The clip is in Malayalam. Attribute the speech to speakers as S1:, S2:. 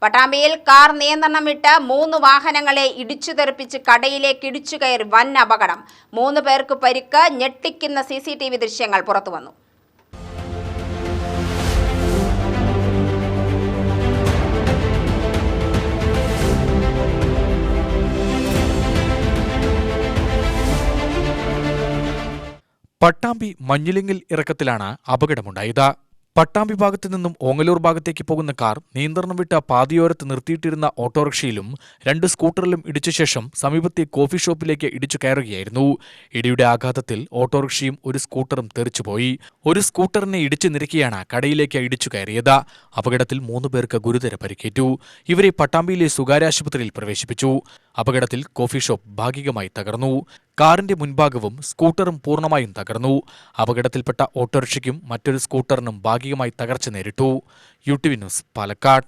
S1: പട്ടാമ്പിയിൽ കാർ നിയന്ത്രണം വിട്ട് 3 വാഹനങ്ങളെ ഇടിച്ചു തെറിപ്പിച്ച് കടയിലേക്ക് ഇടിച്ചു കയറി വൻ അപകടം. 3 പേർക്ക് പരിക്ക്. ഞെട്ടിക്കുന്ന CCTV ദൃശ്യങ്ങൾ പുറത്തുവന്നു.
S2: പട്ടാമ്പി മഞ്ഞിലിങ്ങിൽ ഇറക്കത്തിലാണ് അപകടമുണ്ടായത്. പട്ടാമ്പി ഭാഗത്തു നിന്നും ഓങ്ങല്ലൂർ ഭാഗത്തേക്ക് പോകുന്ന കാർ നിയന്ത്രണം വിട്ട പാതയോരത്ത് നിർത്തിയിട്ടിരുന്ന ഓട്ടോറിക്ഷയിലും 2 സ്കൂട്ടറിലും ഇടിച്ച ശേഷം സമീപത്തെ കോഫി ഷോപ്പിലേക്ക് ഇടിച്ചു കയറുകയായിരുന്നു. ഇടിയുടെ ആഘാതത്തിൽ ഓട്ടോറിക്ഷയും ഒരു സ്കൂട്ടറും തെറിച്ചുപോയി. ഒരു സ്കൂട്ടറിനെ ഇടിച്ചു നിരക്കിയാണ് കടയിലേക്ക് ഇടിച്ചു കയറിയത്. അപകടത്തിൽ 3 പേർക്ക് ഗുരുതര പരിക്കേറ്റു. ഇവരെ പട്ടാമ്പിയിലെ സ്വകാര്യ ആശുപത്രിയിൽ പ്രവേശിപ്പിച്ചു. അപകടത്തിൽ കോഫി ഷോപ്പ് ഭാഗികമായി തകർന്നു. കാറിന്റെ മുൻഭാഗവും സ്കൂട്ടറും പൂർണ്ണമായും തകർന്നു. അപകടത്തിൽപ്പെട്ട ഓട്ടോറിക്ഷയ്ക്കും മറ്റൊരു സ്കൂട്ടറിനും ഭാഗികമായി തകർച്ച നേരിട്ടു. UTV news, Palakkad.